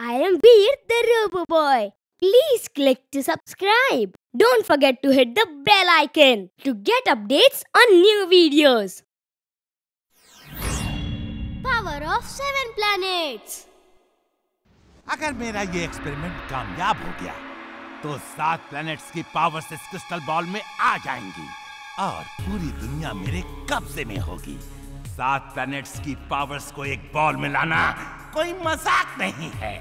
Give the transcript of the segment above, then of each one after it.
I am Veer the Robo Boy. Please click to subscribe. Don't forget to hit the bell icon to get updates on new videos. Power of 7 planets. अगर मेरा ये experiment कामयाब हो गया तो 7 planets की powers इस crystal ball में आ जाएंगी और पूरी दुनिया मेरे कब्जे में होगी। 7 प्लैनेट्स की पावर्स को एक बॉल में लाना कोई मजाक नहीं है।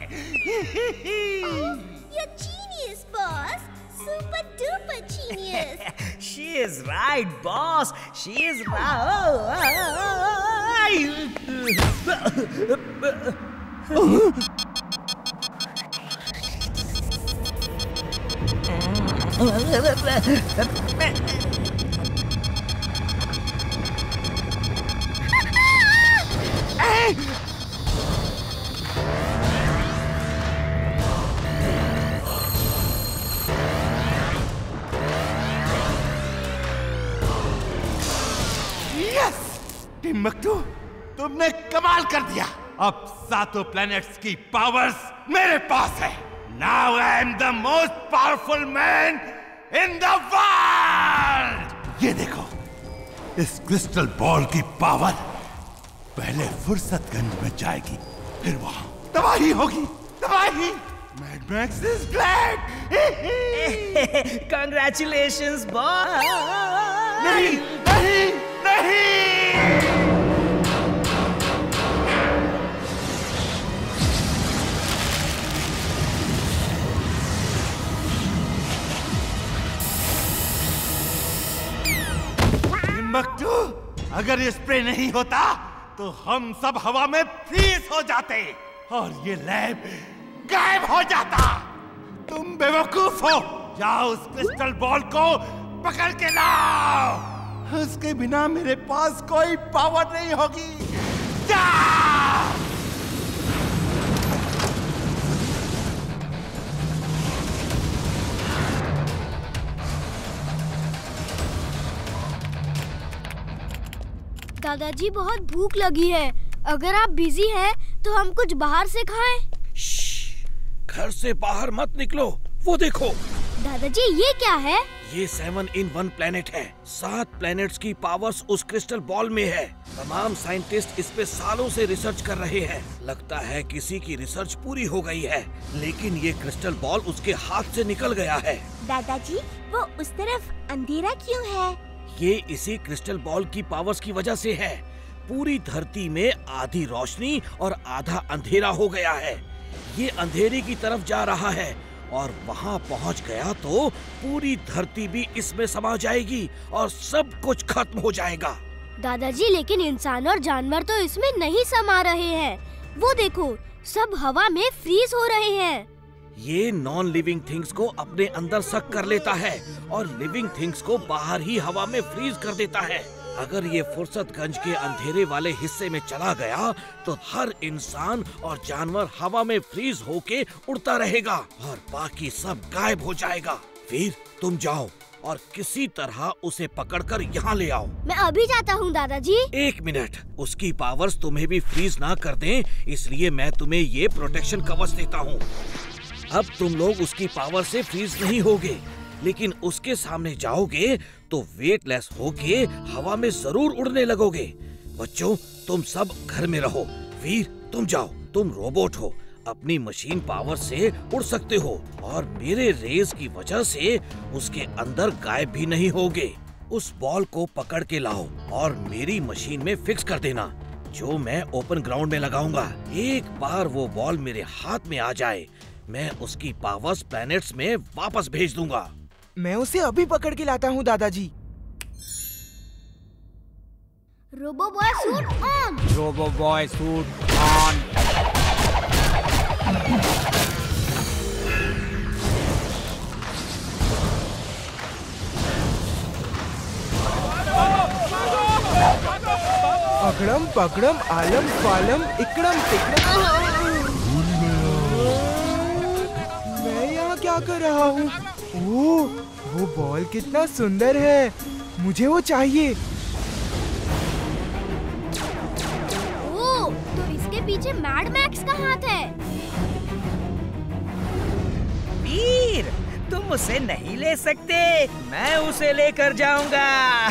You're genius, boss. Super duper genius. She is right, boss. She is right. Timbuktu, तुमने कमाल कर दिया। अब 7 प्लैनेट्स की पावर्स मेरे पास है। Now I am the most powerful man in the world। ये देखो, इस क्रिस्टल बॉल की पावर पहले फुर्सतगंज में जाएगी, फिर वहां तबाही होगी, तबाही। Mad Max is glad। Congratulations, boss. नहीं, नहीं, नहीं। टिम्बकटू, अगर ये स्प्रे नहीं होता तो हम सब हवा में फ्रीज हो जाते और ये लैब गायब हो जाता। तुम बेवकूफ हो। जाओ उस क्रिस्टल बॉल को पकड़ के लाओ। उसके बिना मेरे पास कोई पावर नहीं होगी। जाओ। दादाजी, बहुत भूख लगी है। अगर आप बिजी हैं तो हम कुछ बाहर से खाएं। घर से बाहर मत निकलो। वो देखो दादाजी, ये क्या है? ये 7 in 1 प्लेनेट है। 7 प्लेनेट्स की पावर्स उस क्रिस्टल बॉल में है। तमाम साइंटिस्ट इस पे सालों से रिसर्च कर रहे हैं। लगता है किसी की रिसर्च पूरी हो गई है, लेकिन ये क्रिस्टल बॉल उसके हाथ से निकल गया है। दादाजी, वो उस तरफ अंधेरा क्यों है? ये इसी क्रिस्टल बॉल की पावर्स की वजह से है। पूरी धरती में आधी रोशनी और आधा अंधेरा हो गया है। ये अंधेरे की तरफ जा रहा है और वहाँ पहुँच गया तो पूरी धरती भी इसमें समा जाएगी और सब कुछ खत्म हो जाएगा। दादाजी, लेकिन इंसान और जानवर तो इसमें नहीं समा रहे हैं। वो देखो, सब हवा में फ्रीज हो रहे हैं। ये नॉन लिविंग थिंग्स को अपने अंदर सक कर लेता है और लिविंग थिंग्स को बाहर ही हवा में फ्रीज कर देता है। अगर ये फुर्सतगंज के अंधेरे वाले हिस्से में चला गया तो हर इंसान और जानवर हवा में फ्रीज होके उड़ता रहेगा और बाकी सब गायब हो जाएगा। फिर तुम जाओ और किसी तरह उसे पकड़कर यहाँ ले आओ। मैं अभी जाता हूँ दादाजी। 1 मिनट, उसकी पावर्स तुम्हें भी फ्रीज ना कर दें, इसलिए मैं तुम्हें ये प्रोटेक्शन कवच देता हूँ। अब तुम लोग उसकी पावर से फ्रीज नहीं होगे, लेकिन उसके सामने जाओगे तो वेटलेस होके हवा में जरूर उड़ने लगोगे। बच्चों, तुम सब घर में रहो। वीर, तुम जाओ, तुम रोबोट हो, अपनी मशीन पावर से उड़ सकते हो और मेरे रेज की वजह से उसके अंदर गायब भी नहीं होगे। उस बॉल को पकड़ के लाओ और मेरी मशीन में फिक्स कर देना, जो मैं ओपन ग्राउंड में लगाऊंगा। एक बार वो बॉल मेरे हाथ में आ जाए, मैं उसकी पावर्स प्लैनेट्स में वापस भेज दूंगा। मैं उसे अभी पकड़ के लाता हूँ दादाजी। Robo boy suit on. Robo boy suit on. अकड़म पकड़म आलम फालम इकड़म तिकड़म। मैं यहाँ क्या कर रहा हूँ? ओह, वो बॉल कितना सुंदर है। मुझे वो चाहिए। ओह, तो इसके पीछे मैड मैक्स का हाथ है। तुम उसे नहीं ले सकते, मैं उसे लेकर जाऊंगा।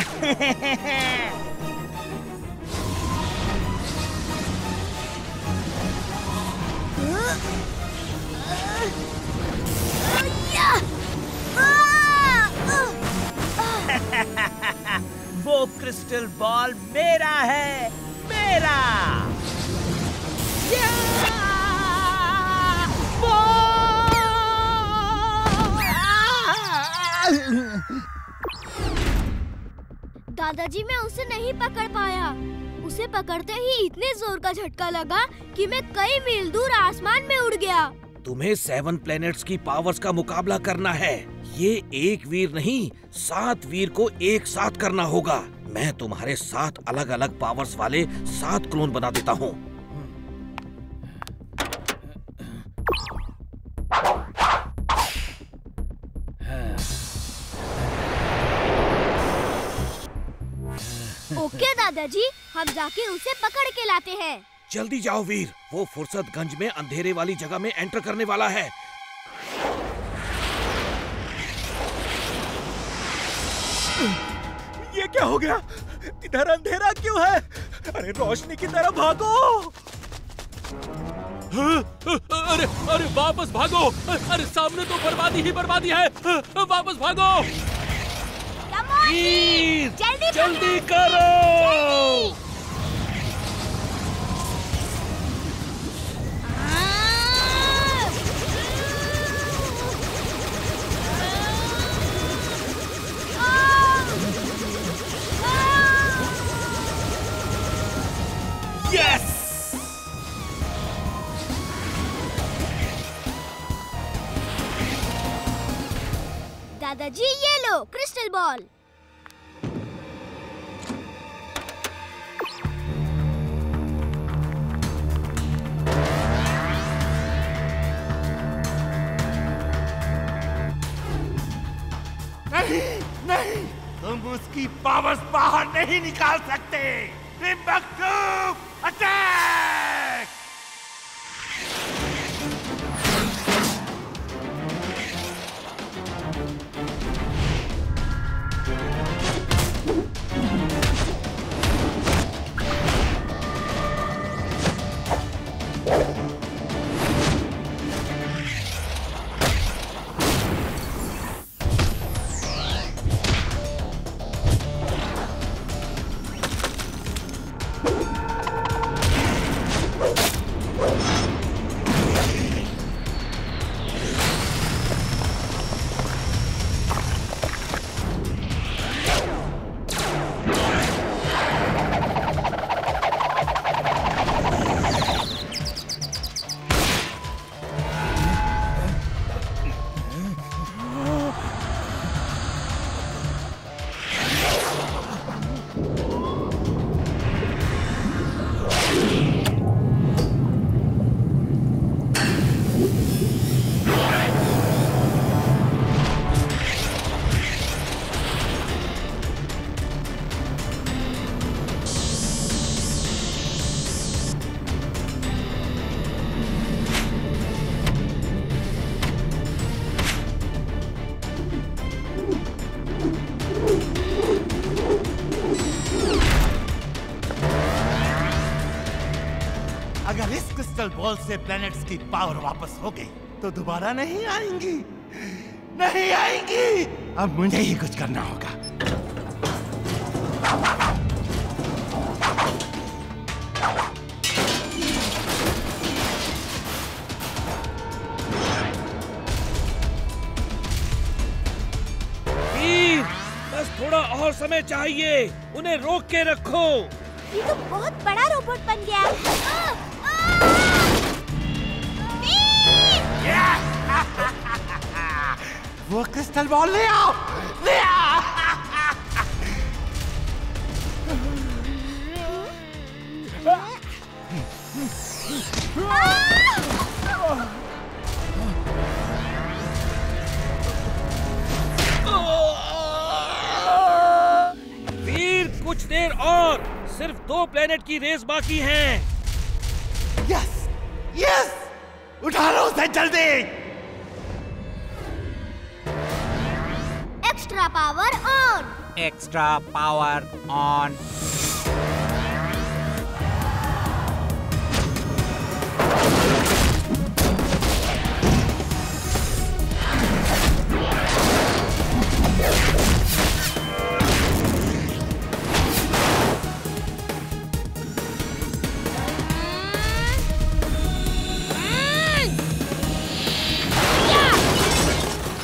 वो क्रिस्टल बॉल मेरा है, मेरा। दादाजी मैं उसे नहीं पकड़ पाया। उसे पकड़ते ही इतने जोर का झटका लगा कि मैं कई मील दूर आसमान में उड़ गया। तुम्हें 7 प्लैनेट्स की पावर्स का मुकाबला करना है। ये एक वीर नहीं, 7 वीर को एक साथ करना होगा। मैं तुम्हारे 7 अलग अलग पावर्स वाले 7 क्लोन बना देता हूँ। ओके दादाजी, हम जाके उसे पकड़ के लाते हैं। जल्दी जाओ वीर, वो फुर्सतगंज में अंधेरे वाली जगह में एंटर करने वाला है। ये क्या हो गया? इधर अंधेरा क्यों है? अरे रोशनी की तरफ भागो! अरे अरे वापस भागो! अरे सामने तो बर्बादी ही बर्बादी है। वापस भागो! वीर, जल्दी करो! यस! दादाजी ये लो क्रिस्टल बॉल। नहीं, तुम उसकी पावर्स बाहर नहीं निकाल सकते। Timbuktu, attack! अगर इस क्रिस्टल बॉल से प्लैनेट्स की पावर वापस हो गई तो दोबारा नहीं आएंगी, नहीं आएंगी। अब मुझे ही कुछ करना होगा। वीर, बस थोड़ा और समय चाहिए। उन्हें रोक के रखो। ये तो बहुत बड़ा रोबोट बन गया। वो क्रिस्टल बॉल ले आओ, ले आओ। वीर, कुछ देर और, सिर्फ 2 प्लेनेट की रेस बाकी है। यस, यस, उठा लो उसे जल्दी। Extra power on. Extra power on.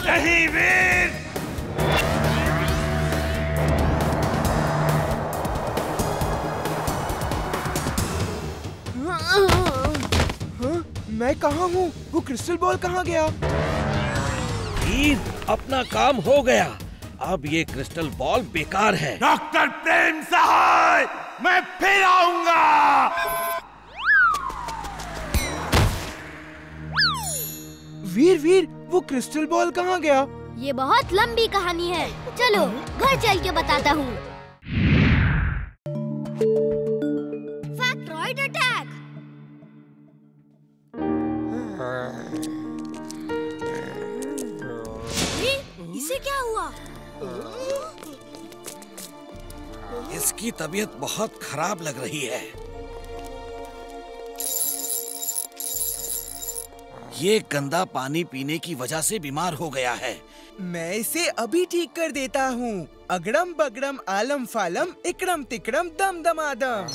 नहीं वीर, मैं कहाँ हूँ? वो क्रिस्टल बॉल कहाँ गया? वीर, अपना काम हो गया। अब ये क्रिस्टल बॉल बेकार है। डॉक्टर प्रेम सहाय, मैं फिर आऊंगा। वीर वीर, वो क्रिस्टल बॉल कहाँ गया? ये बहुत लंबी कहानी है, चलो घर चल के बताता हूँ। फैक्टरॉइड अटैक। इसे क्या हुआ? इसकी तबीयत बहुत खराब लग रही है। ये गंदा पानी पीने की वजह से बीमार हो गया है। मैं इसे अभी ठीक कर देता हूँ। अगड़म बगड़म आलम फालम इकड़म तिकड़म दम दमादम।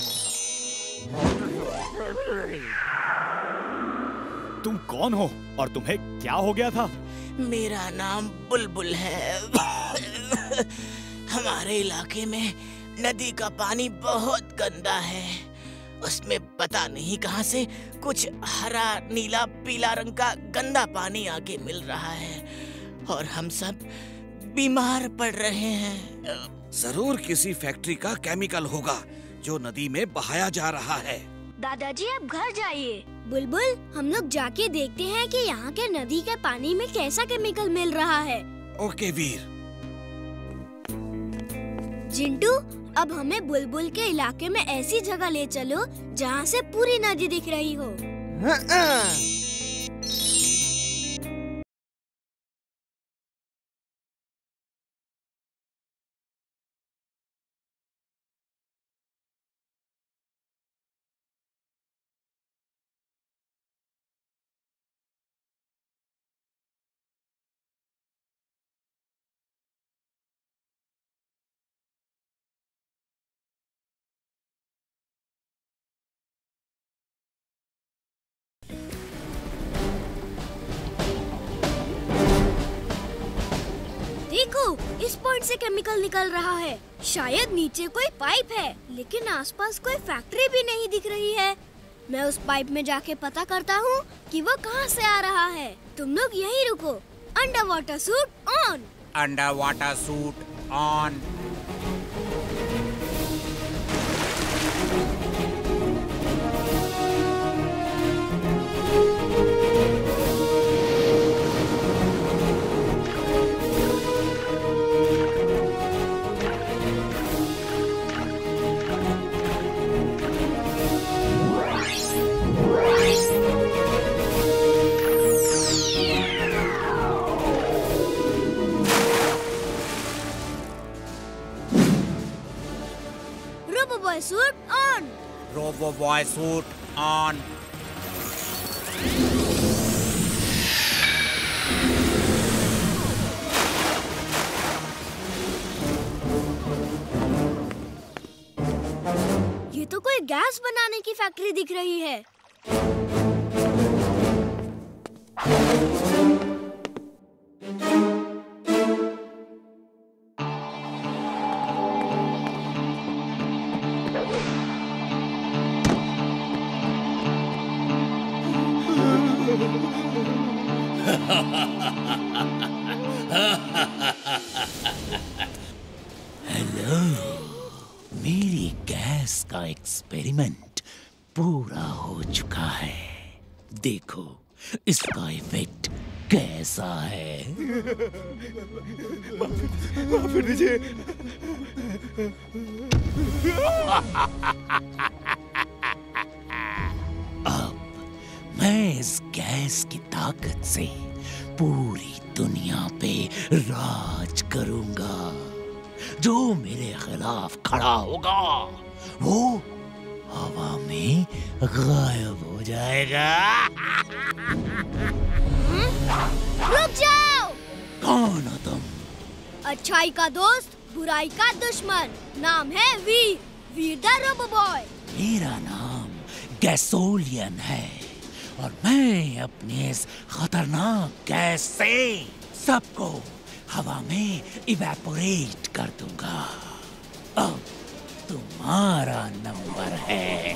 तुम कौन हो और तुम्हें क्या हो गया था? मेरा नाम बुलबुल है। हमारे इलाके में नदी का पानी बहुत गंदा है। उसमें पता नहीं कहां से कुछ हरा नीला पीला रंग का गंदा पानी आके मिल रहा है और हम सब बीमार पड़ रहे हैं। जरूर किसी फैक्ट्री का केमिकल होगा जो नदी में बहाया जा रहा है। दादाजी आप घर जाइए। बुलबुल, हम लोग जाके देखते हैं कि यहाँ के नदी के पानी में कैसा केमिकल मिल रहा है। ओके वीर। जिंटू, अब हमें बुलबुल के इलाके में ऐसी जगह ले चलो जहाँ से पूरी नदी दिख रही हो। देखो, इस पॉइंट से केमिकल निकल रहा है। शायद नीचे कोई पाइप है, लेकिन आसपास कोई फैक्ट्री भी नहीं दिख रही है। मैं उस पाइप में जाके पता करता हूँ कि वो कहाँ से आ रहा है। तुम लोग यहीं रुको। Under water suit on. Under water suit on. Robo-Boy suit on. Robo-Boy suit on. ये तो कोई गैस बनाने की फैक्ट्री दिख रही है। हेलो, मेरी गैस का एक्सपेरिमेंट पूरा हो चुका है। देखो इसका इफेक्ट कैसा है। माफ कीजिए। अब मैं इस गैस की ताकत से पूरी दुनिया पे राज करूंगा। जो मेरे खिलाफ खड़ा होगा वो हवा में गायब हो जाएगा। रुक जाओ! कौन हो तुम? अच्छाई का दोस्त, बुराई का दुश्मन। नाम है वीर, वीर द रोबोबॉय। मेरा नाम गैसोलियन है और मैं अपने इस खतरनाक गैस से सबको हवा में इवेपोरेट कर दूंगा। अब तुम्हारा नंबर है।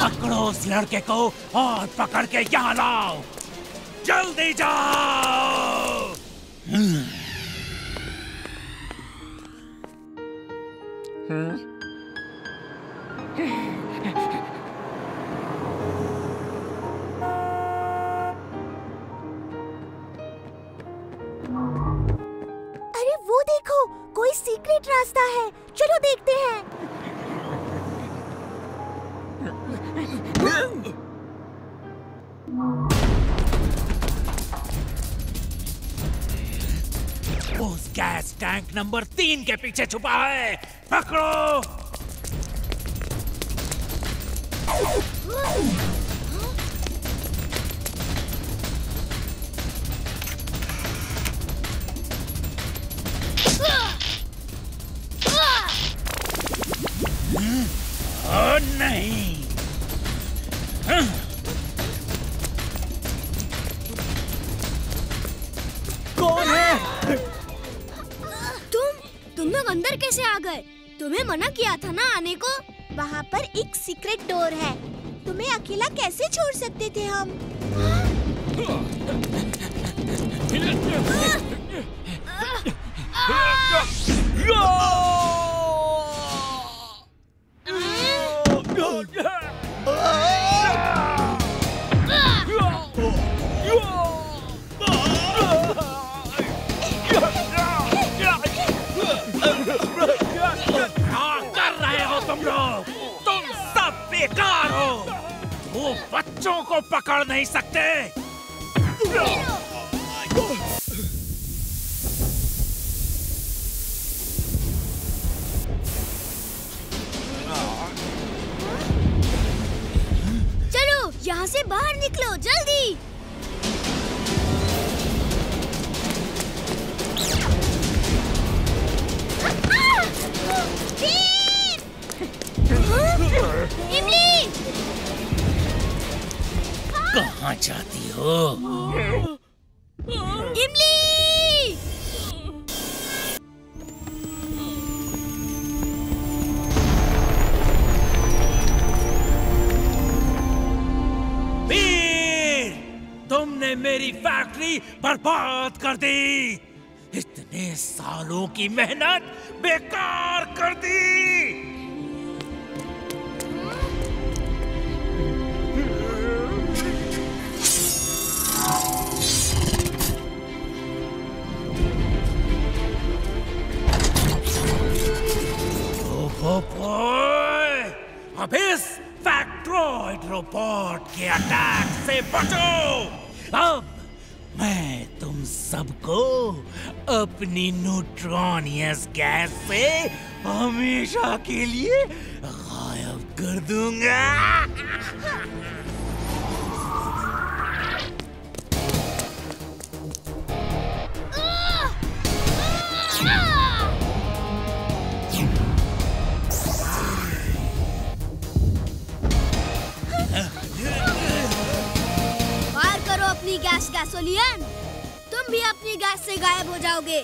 पकड़ो उस लड़के को और पकड़ के यहाँ लाओ। जल्दी जाओ। अरे वो देखो, कोई सीक्रेट रास्ता है। चलो देखते हैं। उस गैस टैंक नंबर 3 के पीछे छुपा है। पकड़ो। ओ नहीं। कौन है? तुम लोग अंदर कैसे आ गए? तुम्हें मना किया था ना आने को। वहाँ पर एक सीक्रेट डोर है। तुम्हें अकेला कैसे छोड़ सकते थे हम? तुम सब बेकार हो। वो बच्चों को पकड़ नहीं सकते। चलो यहाँ से बाहर निकलो जल्दी। इमली! कहाँ जाती हो? इमली! वीर, तुमने मेरी फैक्ट्री बर्बाद कर दी। इतने सालों की मेहनत बेकार कर दी। अब इस फैक्ट्रॉइड रोबोट के अटैक से बचो। अब मैं तुम सबको अपनी न्यूट्रॉनियस गैस से हमेशा के लिए गायब कर दूंगा। फायर करो अपनी गैस गैसोलियन। तुम भी अपनी गैस से गायब हो जाओगे।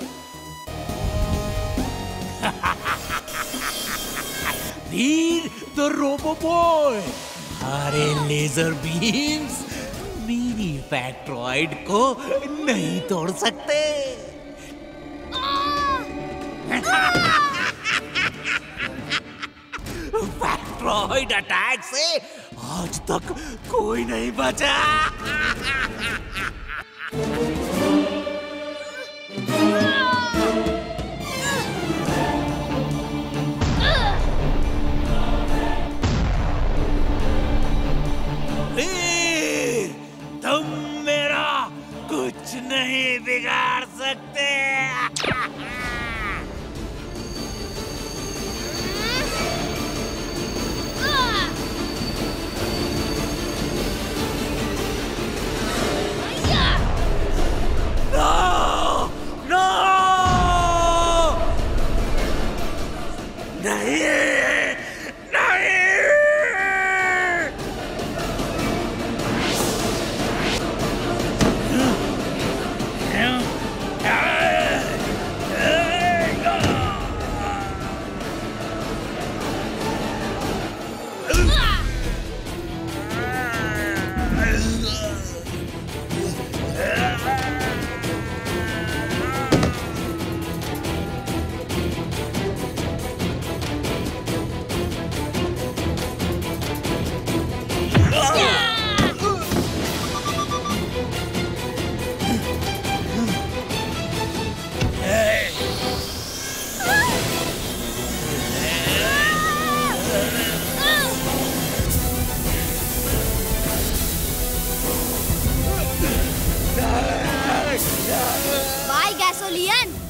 वीर द रोबोबॉय, हमारे लेजर बीम्स मेरी फैक्ट्रॉइड को नहीं तोड़ सकते। फैक्ट्रॉइड अटैक से आज तक कोई नहीं बचा। वीर, तुम मेरा नहीं बिगाड़ सकते।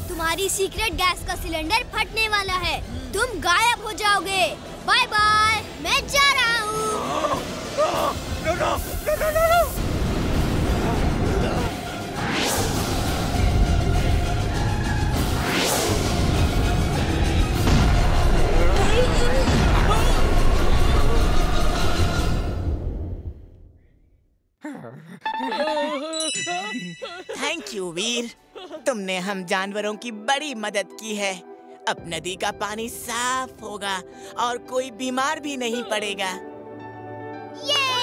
तुम्हारी सीक्रेट गैस का सिलेंडर फटने वाला है। तुम गायब हो जाओगे। बाय बाय, मैं जा रहा हूँ। थैंक यू वीर, तुमने हम जानवरों की बड़ी मदद की है। अब नदी का पानी साफ होगा और कोई बीमार भी नहीं पड़ेगा। ये